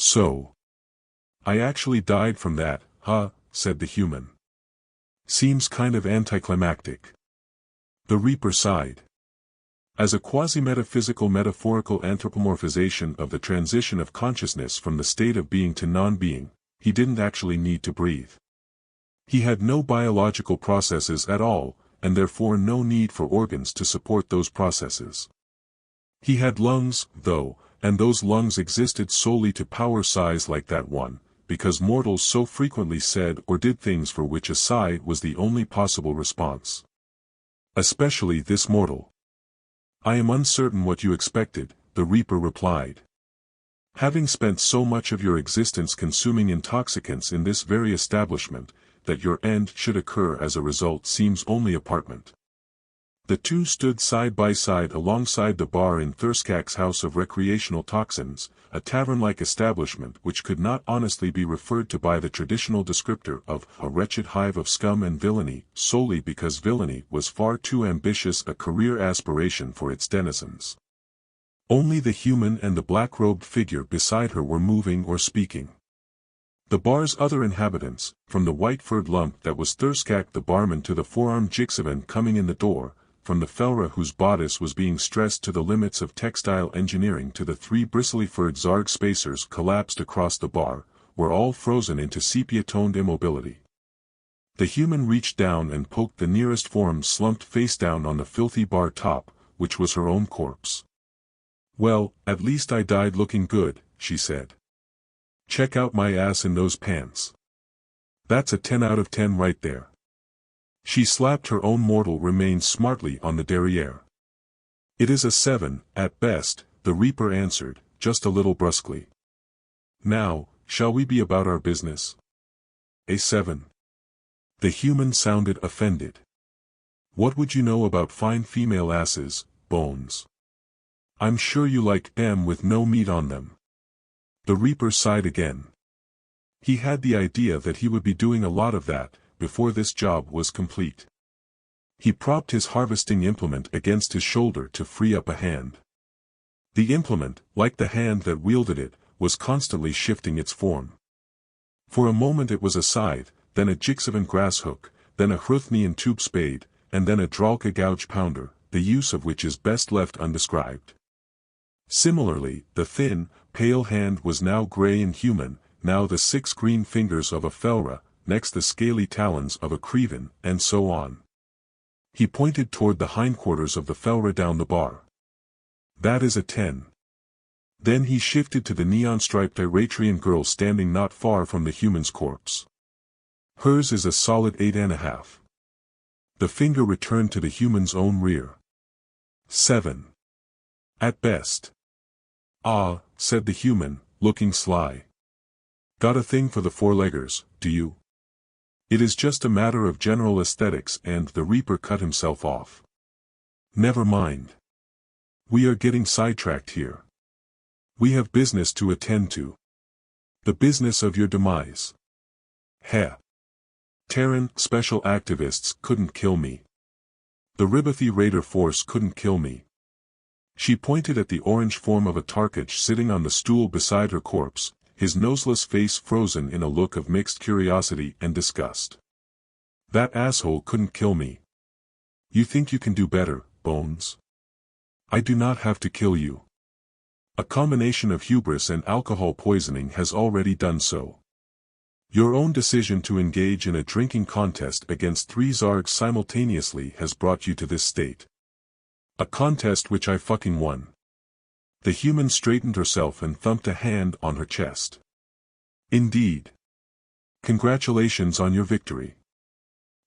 So. I actually died from that, huh, said the human. Seems kind of anticlimactic. The Reaper sighed. As a quasi-metaphysical metaphorical anthropomorphization of the transition of consciousness from the state of being to non-being, he didn't actually need to breathe. He had no biological processes at all, and therefore no need for organs to support those processes. He had lungs, though, and those lungs existed solely to power sighs like that one, because mortals so frequently said or did things for which a sigh was the only possible response. Especially this mortal. I am uncertain what you expected, the Reaper replied. Having spent so much of your existence consuming intoxicants in this very establishment, that your end should occur as a result seems only apartment. The two stood side by side alongside the bar in Thurskak's House of Recreational Toxins, a tavern-like establishment which could not honestly be referred to by the traditional descriptor of a wretched hive of scum and villainy, solely because villainy was far too ambitious a career aspiration for its denizens. Only the human and the black-robed figure beside her were moving or speaking. The bar's other inhabitants, from the white-furred lump that was Thurskak the barman to the four-armed Jixavan coming in the door, from the Felra whose bodice was being stressed to the limits of textile engineering to the three bristly-furred Zarg spacers collapsed across the bar, were all frozen into sepia-toned immobility. The human reached down and poked the nearest form slumped face down on the filthy bar top, which was her own corpse. Well, at least I died looking good, she said. Check out my ass in those pants. That's a 10 out of 10 right there. She slapped her own mortal remains smartly on the derriere. It is a 7, at best, the Reaper answered, just a little brusquely. Now, shall we be about our business? A 7. The human sounded offended. What would you know about fine female asses, Bones? I'm sure you like them with no meat on them. The Reaper sighed again. He had the idea that he would be doing a lot of that, before this job was complete. He propped his harvesting implement against his shoulder to free up a hand. The implement, like the hand that wielded it, was constantly shifting its form. For a moment it was a scythe, then a Jixavan grass hook, then a Hruthnian tube spade, and then a Dralka gouge pounder, the use of which is best left undescribed. Similarly, the thin, pale hand was now grey and human, now the 6 green fingers of a Felra, next the scaly talons of a Creven, and so on. He pointed toward the hindquarters of the Felra down the bar. That is a 10. Then he shifted to the neon-striped Iratrian girl standing not far from the human's corpse. Hers is a solid 8.5. The finger returned to the human's own rear. 7. At best. Ah, said the human, looking sly. Got a thing for the four-leggers, do you? It is just a matter of general aesthetics and the Reaper cut himself off. Never mind. We are getting sidetracked here. We have business to attend to. The business of your demise. Heh. Terran special activists couldn't kill me. The Ribathi Raider force couldn't kill me. She pointed at the orange form of a Tarkach sitting on the stool beside her corpse, his noseless face frozen in a look of mixed curiosity and disgust. That asshole couldn't kill me. You think you can do better, Bones? I do not have to kill you. A combination of hubris and alcohol poisoning has already done so. Your own decision to engage in a drinking contest against 3 Zargs simultaneously has brought you to this state. A contest which I fucking won. The human straightened herself and thumped a hand on her chest. Indeed. Congratulations on your victory.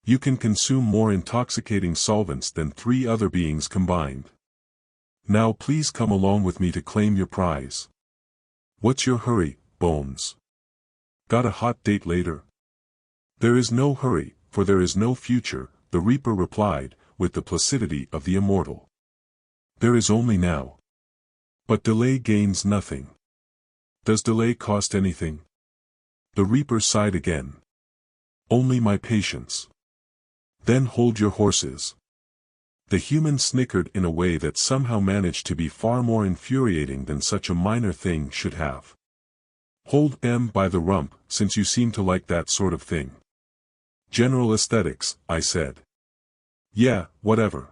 You can consume more intoxicating solvents than 3 other beings combined. Now please come along with me to claim your prize. What's your hurry, Bones? Got a hot date later? There is no hurry, for there is no future, the Reaper replied, with the placidity of the immortal. There is only now. But delay gains nothing. Does delay cost anything? The Reaper sighed again. Only my patience. Then hold your horses. The human snickered in a way that somehow managed to be far more infuriating than such a minor thing should have. Hold M by the rump, since you seem to like that sort of thing. General aesthetics, I said. Yeah, whatever.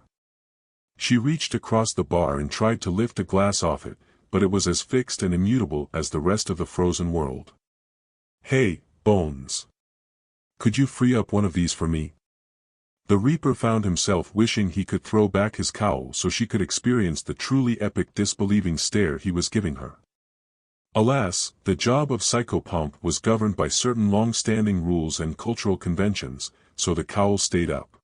She reached across the bar and tried to lift a glass off it, but it was as fixed and immutable as the rest of the frozen world. Hey, Bones. Could you free up one of these for me? The Reaper found himself wishing he could throw back his cowl so she could experience the truly epic disbelieving stare he was giving her. Alas, the job of psychopomp was governed by certain long-standing rules and cultural conventions, so the cowl stayed up.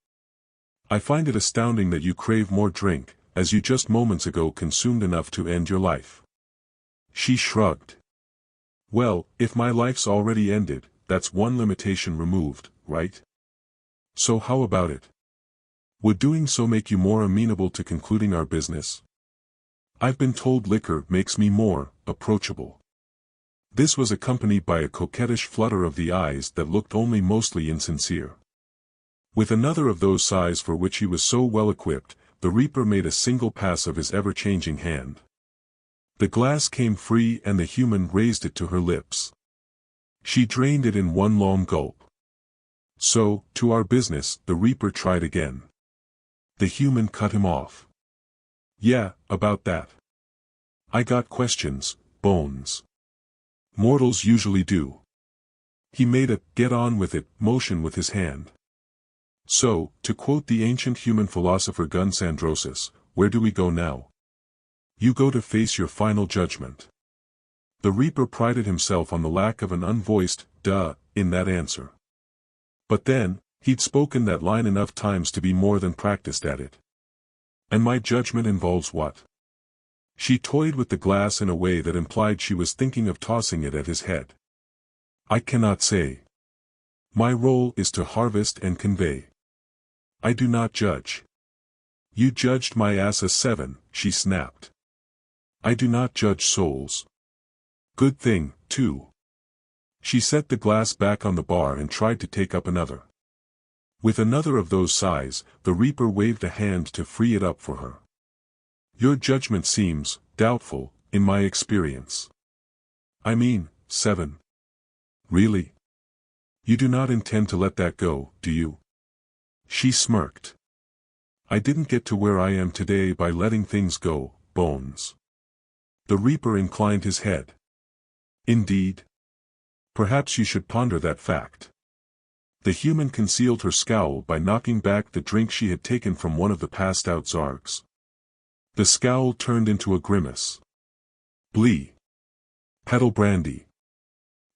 I find it astounding that you crave more drink, as you just moments ago consumed enough to end your life. She shrugged. Well, if my life's already ended, that's one limitation removed, right? So how about it? Would doing so make you more amenable to concluding our business? I've been told liquor makes me more approachable. This was accompanied by a coquettish flutter of the eyes that looked only mostly insincere. With another of those sighs for which he was so well equipped, the Reaper made a single pass of his ever-changing hand. The glass came free and the human raised it to her lips. She drained it in one long gulp. So, to our business, the Reaper tried again. The human cut him off. Yeah, about that. I got questions, Bones. Mortals usually do. He made a get-on-with-it motion with his hand. So, to quote the ancient human philosopher Gunsandrosis, where do we go now? You go to face your final judgment. The Reaper prided himself on the lack of an unvoiced, duh, in that answer. But then, he'd spoken that line enough times to be more than practiced at it. And my judgment involves what? She toyed with the glass in a way that implied she was thinking of tossing it at his head. I cannot say. My role is to harvest and convey. I do not judge. You judged my ass a 7, she snapped. I do not judge souls. Good thing, too. She set the glass back on the bar and tried to take up another. With another of those sighs, the Reaper waved a hand to free it up for her. Your judgment seems doubtful, in my experience. I mean, 7. Really? You do not intend to let that go, do you? She smirked. I didn't get to where I am today by letting things go, Bones. The Reaper inclined his head. Indeed? Perhaps you should ponder that fact. The human concealed her scowl by knocking back the drink she had taken from one of the passed-out Zargs. The scowl turned into a grimace. Blee. Peddle brandy.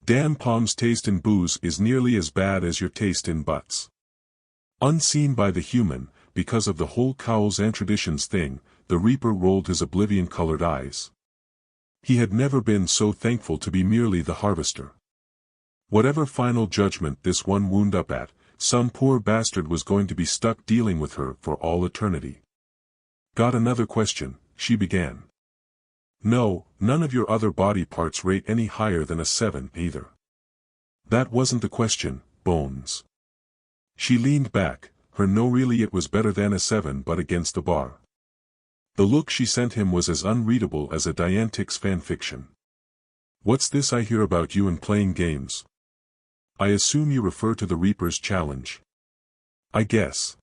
Damn Palm's taste in booze is nearly as bad as your taste in butts. Unseen by the human, because of the whole cowls and traditions thing, the Reaper rolled his oblivion-colored eyes. He had never been so thankful to be merely the harvester. Whatever final judgment this one wound up at, some poor bastard was going to be stuck dealing with her for all eternity. Got another question, she began. No, none of your other body parts rate any higher than a 7 either. That wasn't the question, Bones. She leaned back, her no really it was better than a 7 but against the bar. The look she sent him was as unreadable as a Dianetics fanfiction. What's this I hear about you and playing games? I assume you refer to the Reaper's challenge. I guess.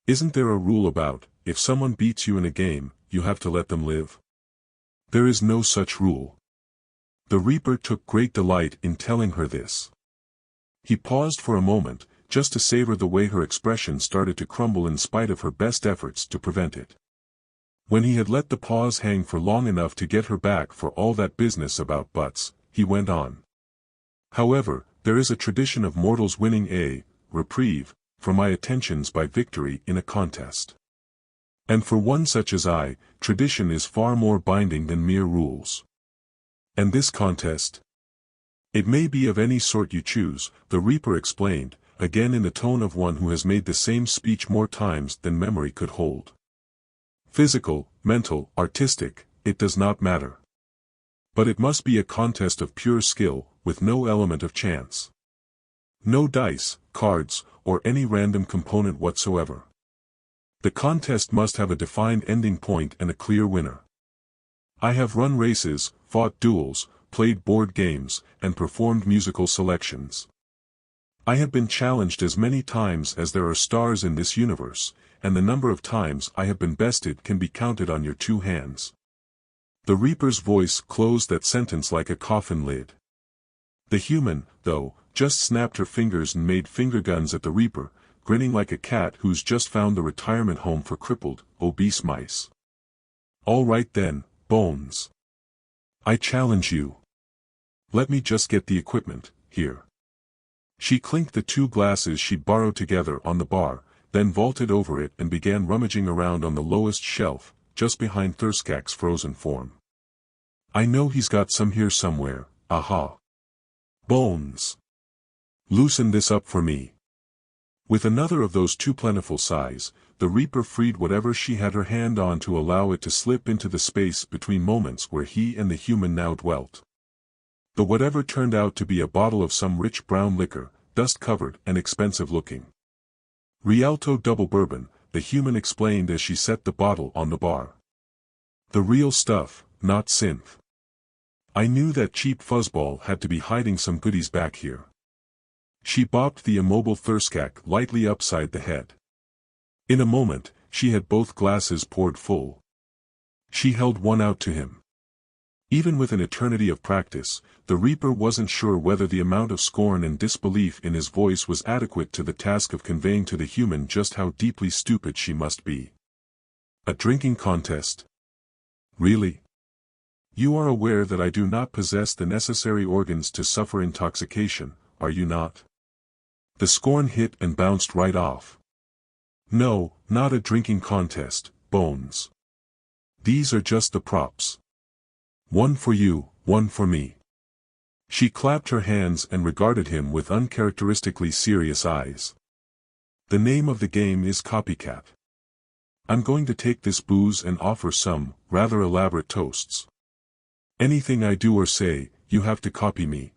Isn't there a rule about, if someone beats you in a game, you have to let them live? There is no such rule. The Reaper took great delight in telling her this. He paused for a moment, just to savor the way her expression started to crumble in spite of her best efforts to prevent it. When he had let the pause hang for long enough to get her back for all that business about butts, he went on. However, there is a tradition of mortals winning a reprieve for my attentions by victory in a contest. And for one such as I, tradition is far more binding than mere rules. And this contest? It may be of any sort you choose, the Reaper explained, again in the tone of one who has made the same speech more times than memory could hold. Physical, mental, artistic, it does not matter. But it must be a contest of pure skill, with no element of chance. No dice, cards, or any random component whatsoever. The contest must have a defined ending point and a clear winner. I have run races, fought duels, played board games, and performed musical selections. I have been challenged as many times as there are stars in this universe, and the number of times I have been bested can be counted on your 2 hands. The Reaper's voice closed that sentence like a coffin lid. The human, though, just snapped her fingers and made finger guns at the Reaper, grinning like a cat who's just found the retirement home for crippled, obese mice. All right then, Bones. I challenge you. Let me just get the equipment, here. She clinked the 2 glasses she'd borrowed together on the bar, then vaulted over it and began rummaging around on the lowest shelf, just behind Thurskak's frozen form. I know he's got some here somewhere, aha. Bones. Loosen this up for me. With another of those too plentiful sighs, the Reaper freed whatever she had her hand on to allow it to slip into the space between moments where he and the human now dwelt. The whatever turned out to be a bottle of some rich brown liquor, dust-covered and expensive-looking. Rialto double bourbon, the human explained as she set the bottle on the bar. The real stuff, not synth. I knew that cheap fuzzball had to be hiding some goodies back here. She bopped the immobile Thurskak lightly upside the head. In a moment, she had both glasses poured full. She held one out to him. Even with an eternity of practice, the Reaper wasn't sure whether the amount of scorn and disbelief in his voice was adequate to the task of conveying to the human just how deeply stupid she must be. A drinking contest? Really? You are aware that I do not possess the necessary organs to suffer intoxication, are you not? The scorn hit and bounced right off. No, not a drinking contest, Bones. These are just the props. One for you, one for me. She clapped her hands and regarded him with uncharacteristically serious eyes. The name of the game is Copycat. I'm going to take this booze and offer some, rather elaborate toasts. Anything I do or say, you have to copy me.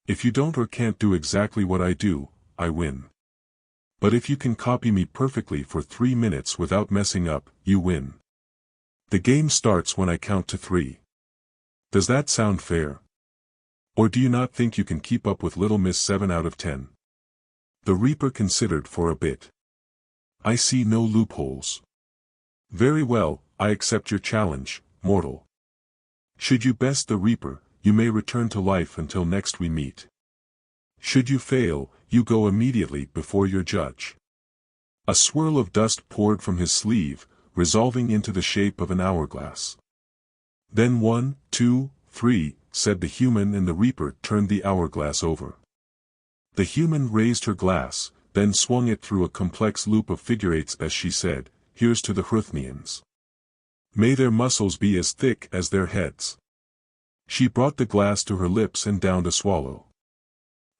If you don't or can't do exactly what I do, I win. But if you can copy me perfectly for 3 minutes without messing up, you win. The game starts when I count to 3. Does that sound fair? Or do you not think you can keep up with Little Miss 7 out of 10? The Reaper considered for a bit. I see no loopholes. Very well, I accept your challenge, mortal. Should you best the Reaper, you may return to life until next we meet. Should you fail, you go immediately before your judge. A swirl of dust poured from his sleeve, resolving into the shape of an hourglass. Then 1, 2, 3, said the human, and the Reaper turned the hourglass over. The human raised her glass, then swung it through a complex loop of figure eights as she said, "Here's to the Hruthnians. May their muscles be as thick as their heads." She brought the glass to her lips and downed a swallow.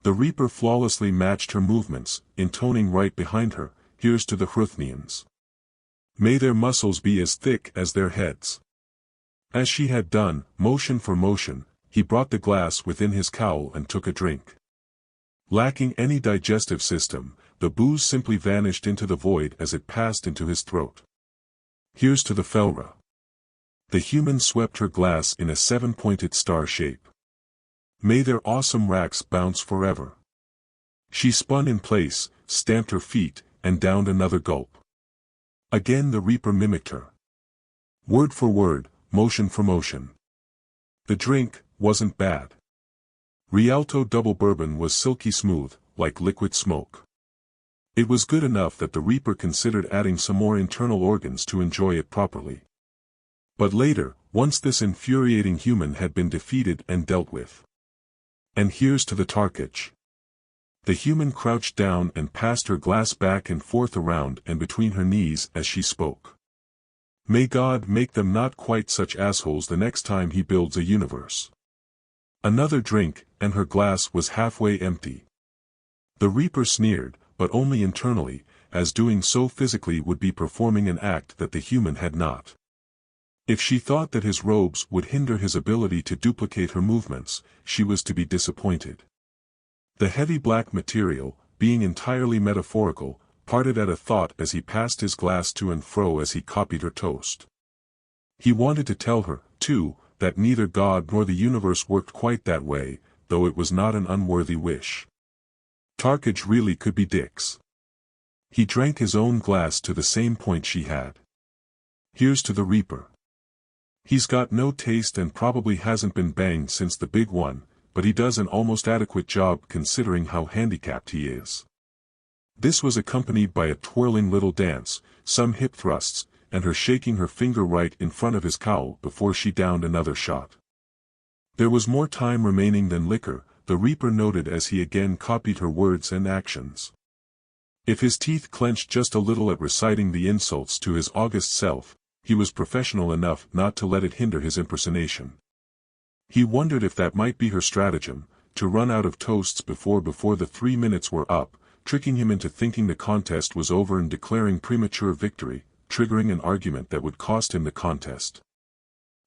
The Reaper flawlessly matched her movements, intoning right behind her, "Here's to the Hruthnians. May their muscles be as thick as their heads." As she had done, motion for motion, he brought the glass within his cowl and took a drink. Lacking any digestive system, the booze simply vanished into the void as it passed into his throat. "Here's to the Felra." The human swept her glass in a 7-pointed star shape. "May their awesome racks bounce forever." She spun in place, stamped her feet, and downed another gulp. Again the Reaper mimicked her. Word for word, motion for motion. The drink wasn't bad. Rialto double bourbon was silky smooth, like liquid smoke. It was good enough that the Reaper considered adding some more internal organs to enjoy it properly. But later, once this infuriating human had been defeated and dealt with. And here's to the Tarkich. The human crouched down and passed her glass back and forth around and between her knees as she spoke. May God make them not quite such assholes the next time he builds a universe. Another drink, and her glass was halfway empty. The Reaper sneered, but only internally, as doing so physically would be performing an act that the human had not. If she thought that his robes would hinder his ability to duplicate her movements, she was to be disappointed. The heavy black material, being entirely metaphorical, parted at a thought as he passed his glass to and fro as he copied her toast. He wanted to tell her, too, that neither God nor the universe worked quite that way, though it was not an unworthy wish. Tarkage really could be dicks. He drank his own glass to the same point she had. Here's to the Reaper. He's got no taste and probably hasn't been banged since the big one, but he does an almost adequate job considering how handicapped he is. This was accompanied by a twirling little dance, some hip thrusts, and her shaking her finger right in front of his cowl before she downed another shot. There was more time remaining than liquor, the Reaper noted as he again copied her words and actions. If his teeth clenched just a little at reciting the insults to his august self, he was professional enough not to let it hinder his impersonation. He wondered if that might be her stratagem, to run out of toasts before the 3 minutes were up, tricking him into thinking the contest was over and declaring premature victory, triggering an argument that would cost him the contest.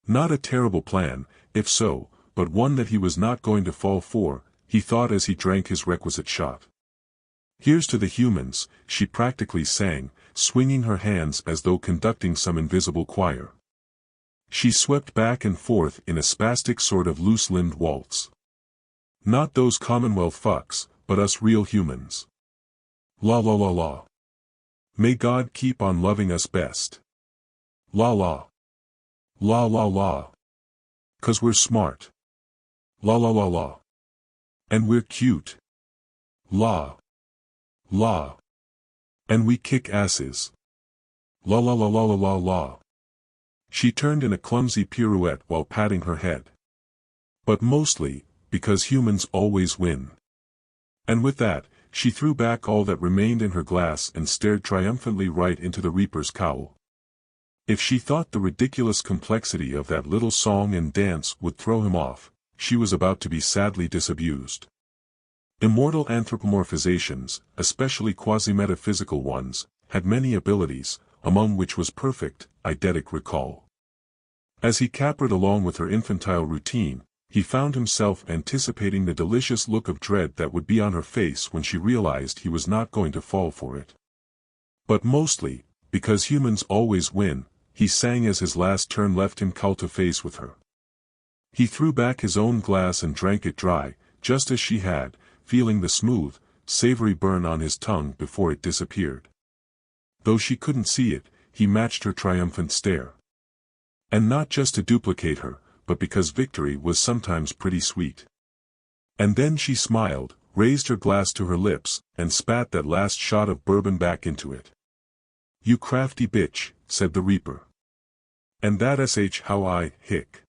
Not a terrible plan, if so, but one that he was not going to fall for, he thought as he drank his requisite shot. Here's to the humans, she practically sang, swinging her hands as though conducting some invisible choir. She swept back and forth in a spastic sort of loose-limbed waltz. Not those Commonwealth fucks, but us real humans. La la la la. May God keep on loving us best. La la. La la la. 'Cause we're smart. La la la la. And we're cute. La. La. And we kick asses. La la la la la la la. She turned in a clumsy pirouette while patting her head. But mostly, because humans always win. And with that, she threw back all that remained in her glass and stared triumphantly right into the Reaper's cowl. If she thought the ridiculous complexity of that little song and dance would throw him off, she was about to be sadly disabused. Immortal anthropomorphizations, especially quasi-metaphysical ones, had many abilities, among which was perfect, eidetic recall. As he capered along with her infantile routine, he found himself anticipating the delicious look of dread that would be on her face when she realized he was not going to fall for it. But mostly, because humans always win, he sang as his last turn left him cowl to face with her. He threw back his own glass and drank it dry, just as she had, feeling the smooth, savory burn on his tongue before it disappeared. Though she couldn't see it, he matched her triumphant stare. And not just to duplicate her, but because victory was sometimes pretty sweet. And then she smiled, raised her glass to her lips, and spat that last shot of bourbon back into it. "You crafty bitch," said the Reaper. "And that SHY, hick.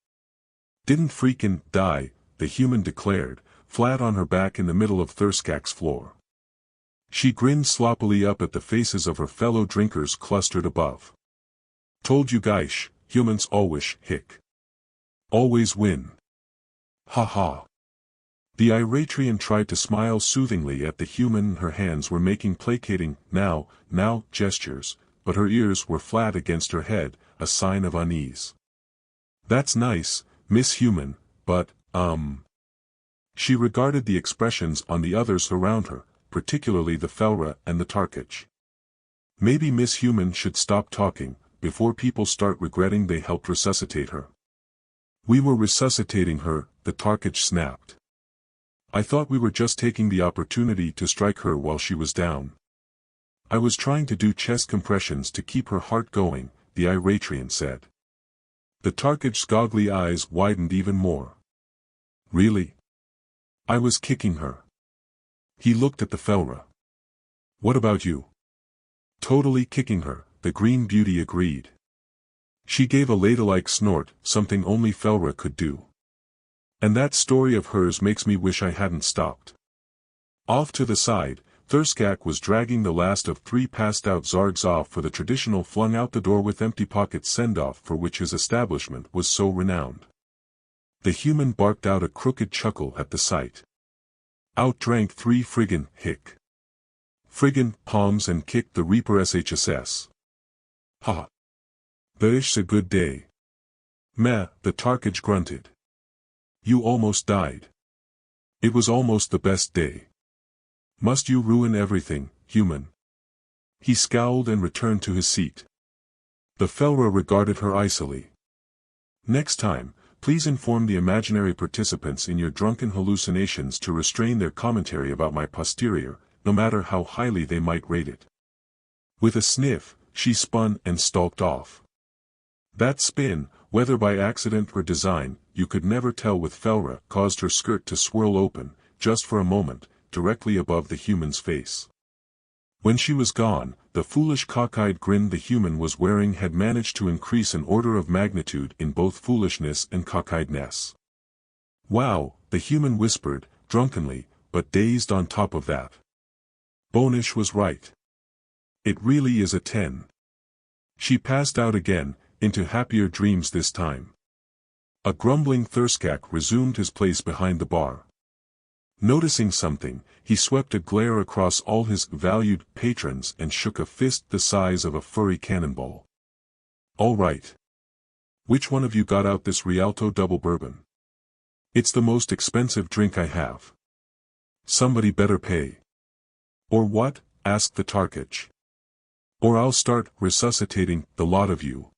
Didn't freakin' die," the human declared, flat on her back in the middle of Thurskak's floor. She grinned sloppily up at the faces of her fellow drinkers clustered above. "Told you guys, humans always, hick. Always win. Ha ha." The Iratrian tried to smile soothingly at the human and her hands were making placating, now, gestures, but her ears were flat against her head, a sign of unease. "That's nice, Miss Human, but, She regarded the expressions on the others around her, particularly the Felra and the Tarkage. Maybe Miss Human should stop talking, before people start regretting they helped resuscitate her. "We were resuscitating her," the Tarkage snapped. "I thought we were just taking the opportunity to strike her while she was down. I was trying to do chest compressions to keep her heart going," the Iratrian said. The Tarkage's goggly eyes widened even more. "Really? I was kicking her." He looked at the Felra. "What about you?" "Totally kicking her," the Green Beauty agreed. She gave a ladle-like snort, something only Felra could do. "And that story of hers makes me wish I hadn't stopped." Off to the side, Thurskak was dragging the last of 3 passed-out Zargs off for the traditional flung-out-the-door-with-empty-pockets send-off for which his establishment was so renowned. The human barked out a crooked chuckle at the sight. "Outdrank 3 friggin' hick. Friggin' palms and kicked the Reaper SHSS. Ha! There's a good day." "Meh," the Tarkage grunted. "You almost died. It was almost the best day. Must you ruin everything, human?" He scowled and returned to his seat. The Felra regarded her icily. "Next time, Please inform the imaginary participants in your drunken hallucinations to restrain their commentary about my posterior, no matter how highly they might rate it. With a sniff, she spun and stalked off. That spin, whether by accident or design, you could never tell with Felra, caused her skirt to swirl open, just for a moment, directly above the human's face. When she was gone, the foolish cockeyed grin the human was wearing had managed to increase an order of magnitude in both foolishness and cockeyedness. Wow, the human whispered, drunkenly, but dazed on top of that. Bonish was right. It really is a 10. She passed out again, into happier dreams this time. A grumbling Thurskak resumed his place behind the bar. Noticing something, he swept a glare across all his valued patrons and shook a fist the size of a furry cannonball. All right. Which one of you got out this Rialto double bourbon? It's the most expensive drink I have. Somebody better pay. Or what? Asked the Tarkich. Or I'll start resuscitating the lot of you.